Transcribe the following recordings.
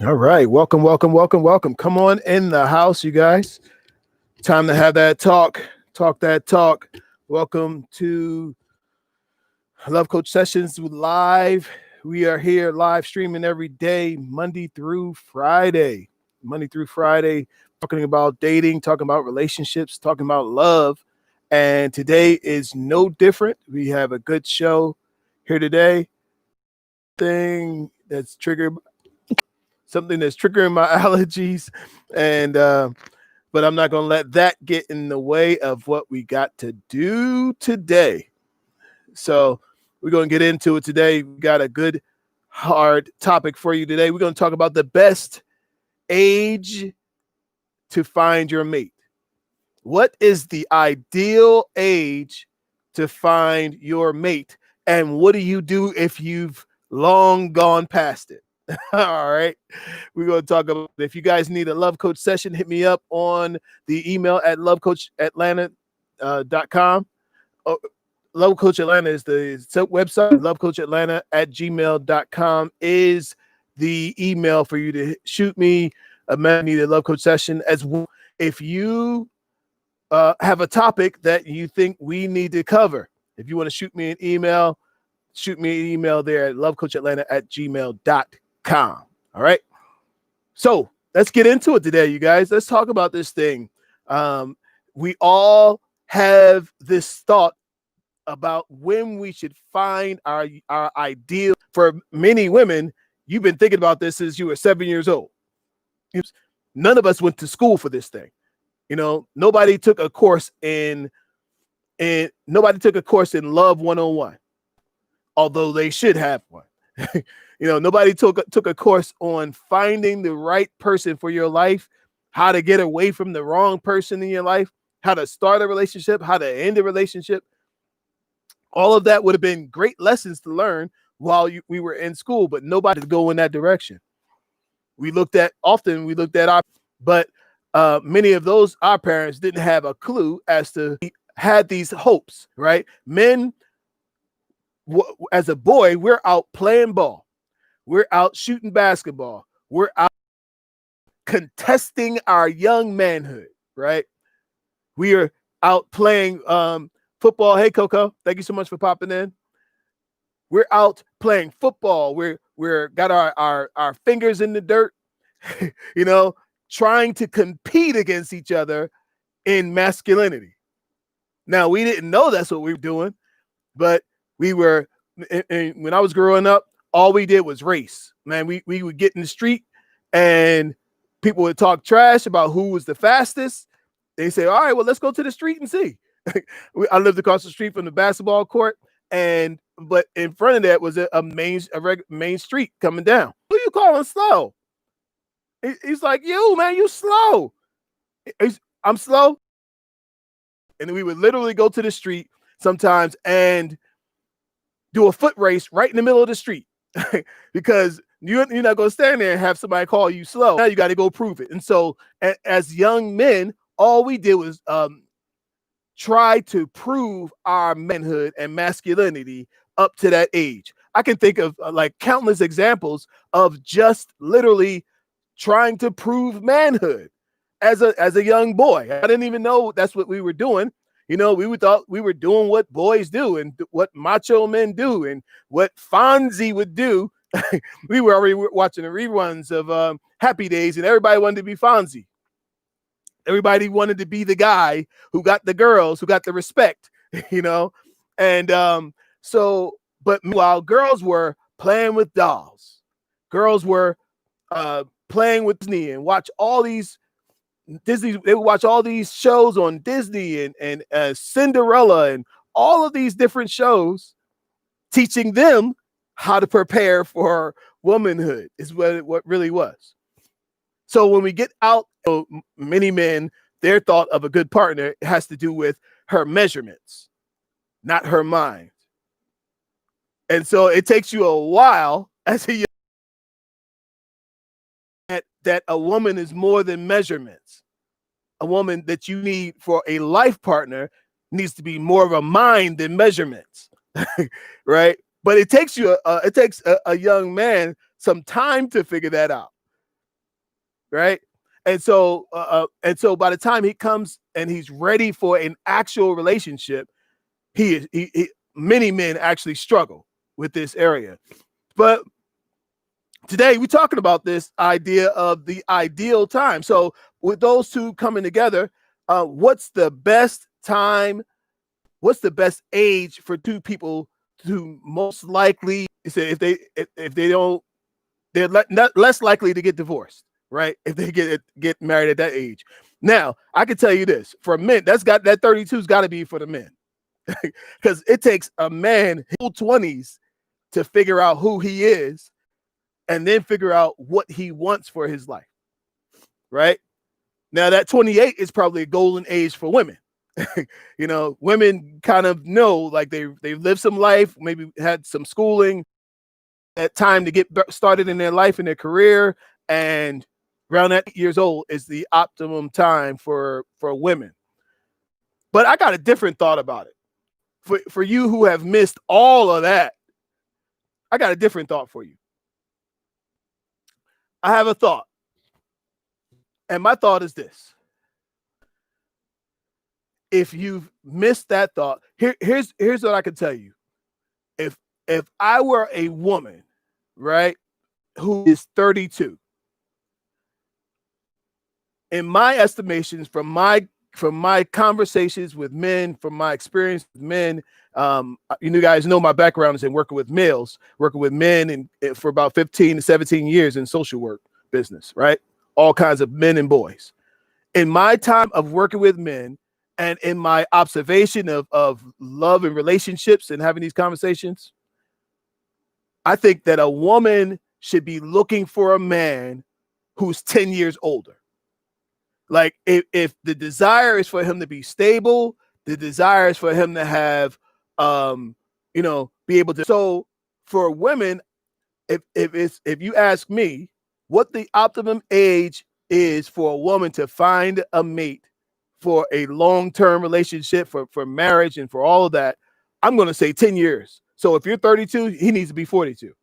All right. Welcome, welcome, welcome, welcome. Come on in the house, you guys. Time to have that talk. Talk that talk. Welcome to Love Coach Sessions live. We are here live streaming every day, Monday through Friday. Monday through Friday, talking about dating, talking about relationships, talking about love. And today is no different. We have a good show here today. Thing that's triggered something that's triggering my allergies, and but I'm not going to let that get in the way of what we got to do today. So we're going to get into it today. We got a good hard topic for you today. We're going to talk about the best age to find your mate. What is the ideal age to find your mate, and what do you do if you've long gone past it? All right. We're going to talk about, if you guys need a love coach session, hit me up on the email at lovecoachatlanta.com. Love Coach Atlanta is the website. Lovecoachatlanta at gmail.com is the email for you to shoot me a need a love coach session. As well, if you have a topic that you think we need to cover, if you want to shoot me an email, shoot me an email there at lovecoachatlanta at gmail.com. All right. So let's get into it today, you guys. Let's talk about this thing. We all have this thought about when we should find our ideal. For many women, you've been thinking about this since you were 7 years old. None of us went to school for this thing. You know, nobody took a course in Love 101, although they should have one. You know, nobody took a course on finding the right person for your life, how to get away from the wrong person in your life, how to start a relationship, how to end a relationship. All of that would have been great lessons to learn while we were in school, but nobody to go in that direction. We looked at but many of those, our parents didn't have a clue as to, had these hopes, right? Men, as a boy, we're out playing ball. We're out shooting basketball. We're out contesting our young manhood, right? We are out playing football. Hey, Coco, thank you so much for popping in. We're out playing football. We're got our fingers in the dirt, you know, trying to compete against each other in masculinity. Now, we didn't know that's what we were doing, but we were, and when I was growing up, all we did was race. Man, we would get in the street and people would talk trash about who was the fastest. They say, all right, well, let's go to the street and see. I lived across the street from the basketball court, but in front of that was a main street coming down. Who you calling slow? He's like, you, man, you slow. I'm slow. And we would literally go to the street sometimes and do a foot race right in the middle of the street. Because you're not going to stand there and have somebody call you slow. Now you got to go prove it. And so as young men, all we did was try to prove our manhood and masculinity up to that age. I can think of like countless examples of just literally trying to prove manhood as a young boy. I didn't even know that's what we were doing. You know, we thought we were doing what boys do and what macho men do and what Fonzie would do. We were already watching the reruns of Happy Days, and everybody wanted to be Fonzie. Everybody wanted to be the guy who got the girls, who got the respect, you know? And but meanwhile, girls were playing with dolls. Girls were playing with Disney and watch all these Disney. They would watch all these shows on Disney and Cinderella and all of these different shows, teaching them how to prepare for womanhood is what really was. So when we get out, many men, their thought of a good partner has to do with her measurements, not her mind. And so it takes you a while as a young that a woman is more than measurements. A woman that you need for a life partner needs to be more of a mind than measurements, right? But it takes a young man some time to figure that out. right? And so by the time he comes and he's ready for an actual relationship, many men actually struggle with this area. But today we're talking about this idea of the ideal time. So with those two coming together, what's the best time? What's the best age for two people to most likely say if they don't, they're less likely to get divorced, right? If they get married at that age. Now, I can tell you this, for men, that 32's got to be for the men. Because it takes a man whole 20s to figure out who he is and then figure out what he wants for his life, right? Now, that 28 is probably a golden age for women. You know, women kind of know, like they've lived some life, maybe had some schooling, at time to get started in their life and their career, and around that 8 years old is the optimum time for women. But I got a different thought about it. For you who have missed all of that, I got a different thought for you. I have a thought, and my thought is this: if you've missed that thought, here's what I can tell you. If I were a woman, right, who is 32, in my estimations, from my conversations with men, from my experience with men, you guys know my background is in working with males, working with men, and for about 15 to 17 years in social work business, right? All kinds of men and boys. In my time of working with men, and in my observation of love and relationships and having these conversations, I think that a woman should be looking for a man who's 10 years older. Like if the desire is for him to be stable, the desire is for him to have, be able to. So for women, if you ask me what the optimum age is for a woman to find a mate for a long-term relationship, for marriage and for all of that, I'm going to say 10 years. So if you're 32, he needs to be 42.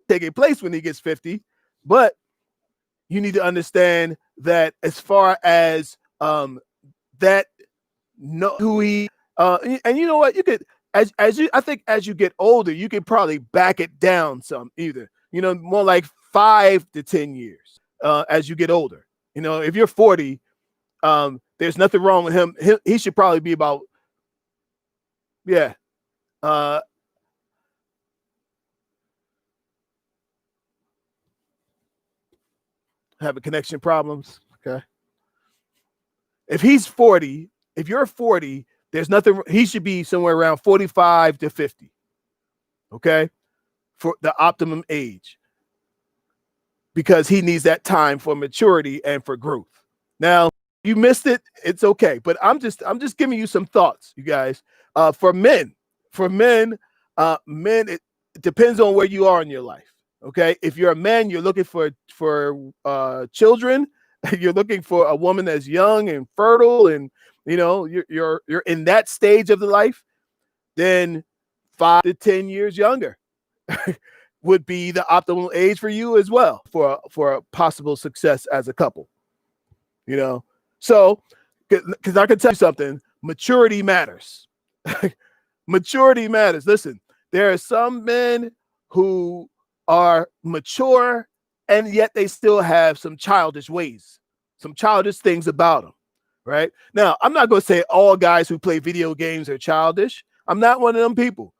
Taking place when he gets 50, but you need to understand that as far as that, know who he and you know what, you could, I think as you get older, you could probably back it down some, either, more like 5 to 10 years as you get older. If you're 40, there's nothing wrong with him. He should probably be about, having connection problems. Okay. If he's 40, if you're 40, there's nothing, he should be somewhere around 45 to 50. Okay. For the optimum age, because he needs that time for maturity and for growth. Now, you missed it, it's okay. But I'm just giving you some thoughts, you guys. For men, it depends on where you are in your life. Okay. If you're a man, you're looking for children. You're looking for a woman that's young and fertile, and you're in that stage of the life, then 5 to 10 years younger would be the optimal age for you as well, for a possible success as a couple. So because I can tell you something, maturity matters. Maturity matters. Listen, there are some men who are mature and yet they still have some childish ways, some childish things about them. Right now, I'm not going to say all guys who play video games are childish. I'm not one of them people.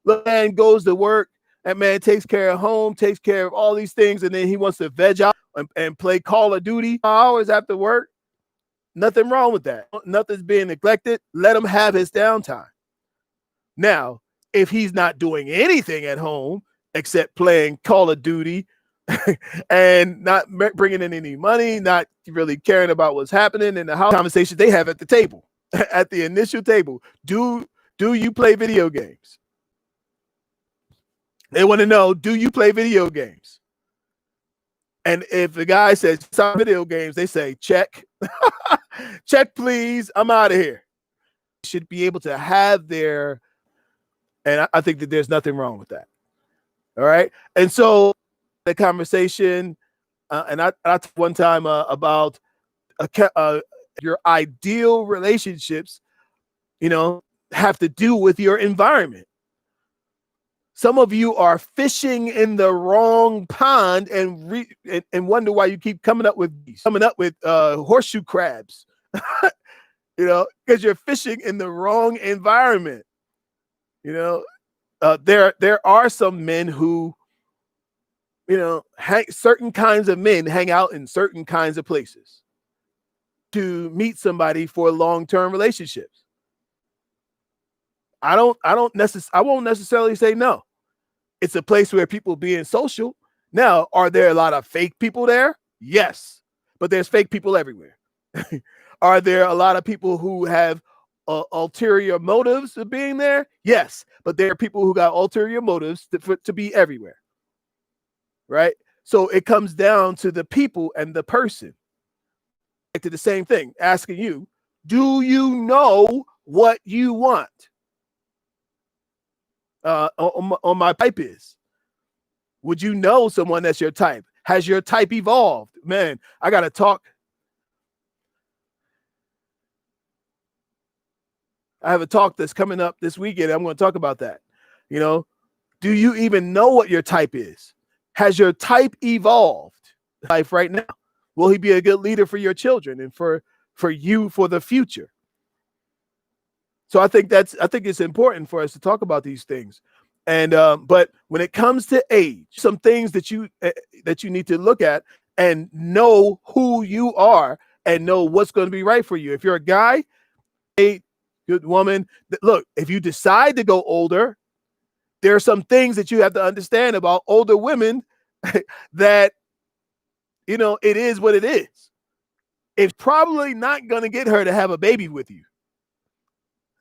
The man goes to work, that man takes care of home, takes care of all these things, and then he wants to veg out and play Call of Duty hours after work. Nothing wrong with that. Nothing's being neglected. Let him have his downtime. Now, if he's not doing anything at home except playing Call of Duty and not bringing in any money, not really caring about what's happening in the house, conversation they have at the table, at the initial table, do you play video games? They want to know, do you play video games? And if the guy says some video games, they say, check. Check, please. I'm out of here. Should be able to have their, and I think that there's nothing wrong with that. All right. And so the conversation, And I talked one time about your ideal relationships, have to do with your environment. Some of you are fishing in the wrong pond and wonder why you keep coming up with horseshoe crabs, because you're fishing in the wrong environment. There are some men who, certain kinds of men hang out in certain kinds of places to meet somebody for long-term relationships. I won't necessarily say no. It's a place where people being social. Now, are there a lot of fake people there? Yes, but there's fake people everywhere. Are there a lot of people who have ulterior motives of being there? Yes, but there are people who got ulterior motives to be everywhere, right? So it comes down to the people and the person. Back to the same thing, asking you, do you know what you want? On my type is, would you know someone that's your type? Has your type evolved? Man, I gotta talk. I have a talk that's coming up this weekend. I'm going to talk about that. Do you even know what your type is? Has your type evolved life right now? Will he be a good leader for your children and for you for the future? So I think it's important for us to talk about these things. And but when it comes to age, some things that you need to look at and know who you are and know what's going to be right for you. If you're a guy, a good woman, look, if you decide to go older, there are some things that you have to understand about older women that, it is what it is. It's probably not going to get her to have a baby with you.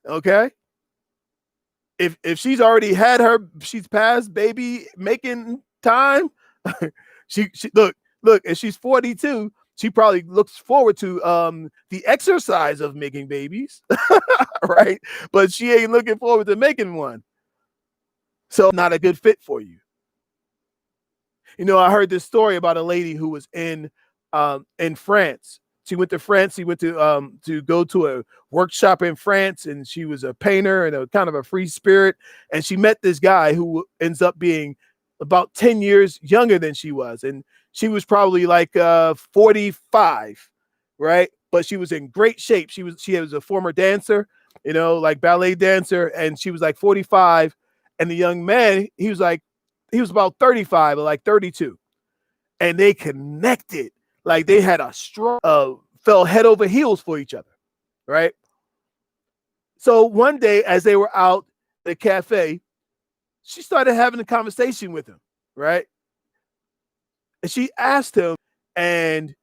Okay. If she's already had she's past baby making time. she look, and she's 42. She probably looks forward to the exercise of making babies, right? But she ain't looking forward to making one. So not a good fit for you. I heard this story about a lady who was in France. She went to France. She went to go to a workshop in France, and she was a painter and a kind of a free spirit. And she met this guy who ends up being about 10 years younger than she was. And she was probably like 45, right? But she was in great shape. She was a former dancer, like ballet dancer. And she was like 45. And the young man, he was about 35 or like 32. And they connected. Like they had a strong, fell head over heels for each other, right? So one day, as they were out at the cafe, she started having a conversation with him, right? And she asked him, and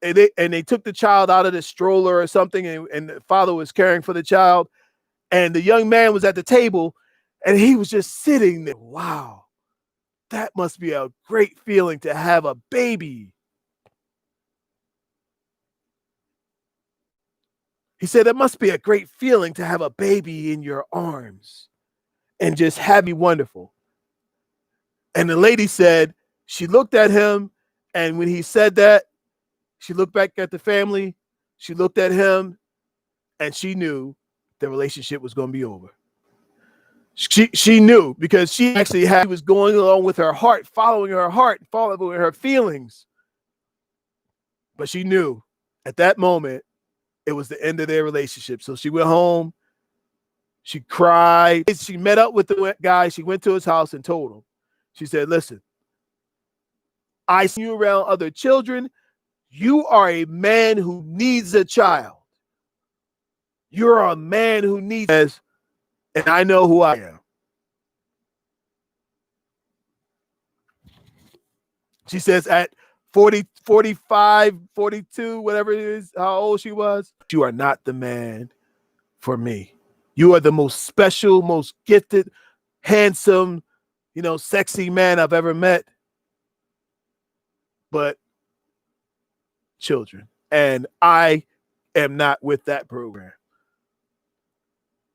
they took the child out of the stroller or something, and the father was caring for the child, and the young man was at the table, and he was just sitting there. Wow, that must be a great feeling to have a baby. He said, it must be a great feeling to have a baby in your arms and just happy, wonderful. And the lady said, she looked at him, and when he said that, she looked back at the family, she looked at him, and she knew the relationship was going to be over. She knew, because she actually was going along with her heart, following her feelings. But she knew at that moment, it was the end of their relationship. So she went home. She cried. She met up with the guy. She went to his house and told him. She said, listen, I see you around other children. You are a man who needs a child. You're a man who needs, and I know who I am. She says at 40, 45, 42, whatever it is, how old she was, you are not the man for me. You are the most special, most gifted, handsome, sexy man I've ever met. But children. And I am not with that program.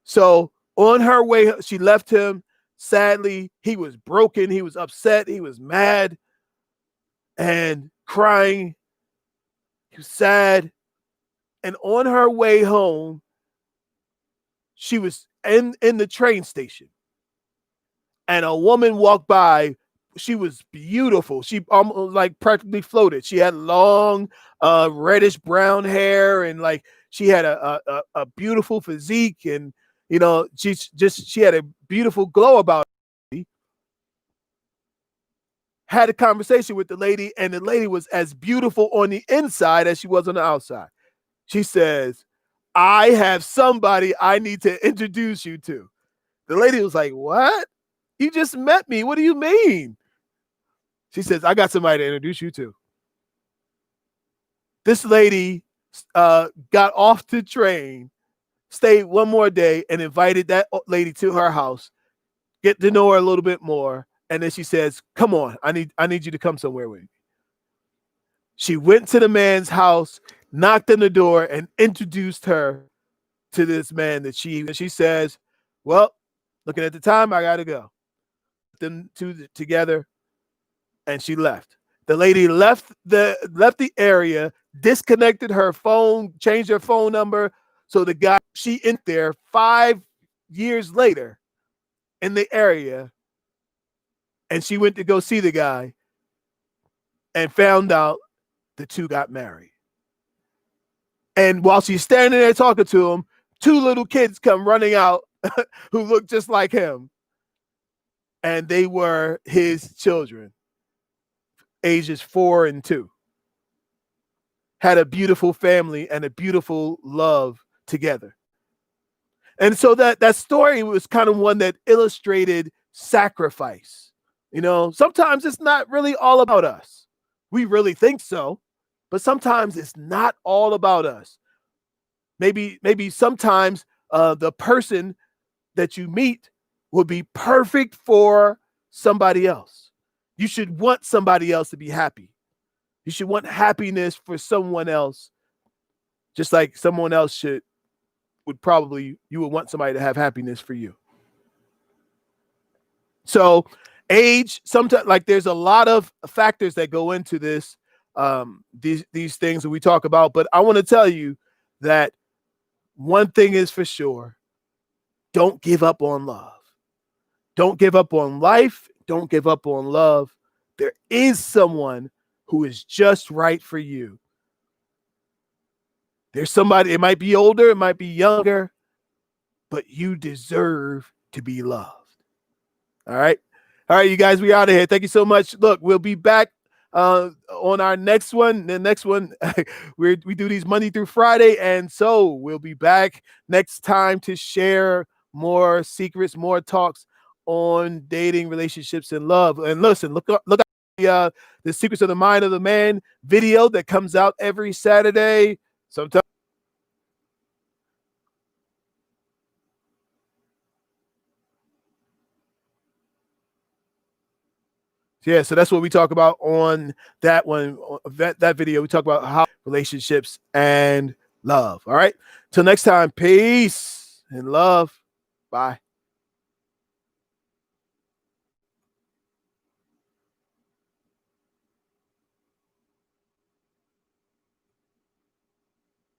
So on her way, she left him. Sadly, he was broken. He was upset. He was mad. And crying. He was sad. And on her way home, she was in the train station. And a woman walked by. She was beautiful. She almost like practically floated. She had long, reddish brown hair, and like she had a beautiful physique, and you know, she had a beautiful glow about her. Had a conversation with the lady, and the lady was as beautiful on the inside as she was on the outside. She says, "I have somebody I need to introduce you to." The lady was like, "What? You just met me. What do you mean?" She says, "I got somebody to introduce you to." This lady got off the train, stayed one more day, and invited that lady to her house, get to know her a little bit more. And then she says, "Come on, I need you to come somewhere with me." She went to the man's house, knocked on the door, and introduced her to this man that she says, "Well, looking at the time, I gotta go." Them two together, and she left. The lady left the area, disconnected her phone, changed her phone number. So the guy, she in there 5 years later in the area, and she went to go see the guy and found out the two got married. And while she's standing there talking to him, two little kids come running out who look just like him. And they were his children, ages 4 and 2. Had a beautiful family and a beautiful love together. And so that story was kind of one that illustrated sacrifice. You know, sometimes it's not really all about us. We really think so, but sometimes it's not all about us. Maybe sometimes the person that you meet will be perfect for somebody else. You should want somebody else to be happy. You should want happiness for someone else, just like someone else you would want somebody to have happiness for you. So age, sometimes, like, there's a lot of factors that go into this, these things that we talk about. But I want to tell you that one thing is for sure: don't give up on love. Don't give up on life. Don't give up on love. There is someone who is just right for you. There's somebody, it might be older, it might be younger, but you deserve to be loved. All right. All right, you guys, we out of here. Thank you so much. Look, we'll be back on our next one. The next one, we do these Monday through Friday. And so we'll be back next time to share more secrets, more talks on dating, relationships, and love. And listen, look at the Secrets of the Mind of the Man video that comes out every Saturday. Sometimes. Yeah, so that's what we talk about on that one, that video. We talk about how relationships and love. All right. Till next time, peace and love. Bye.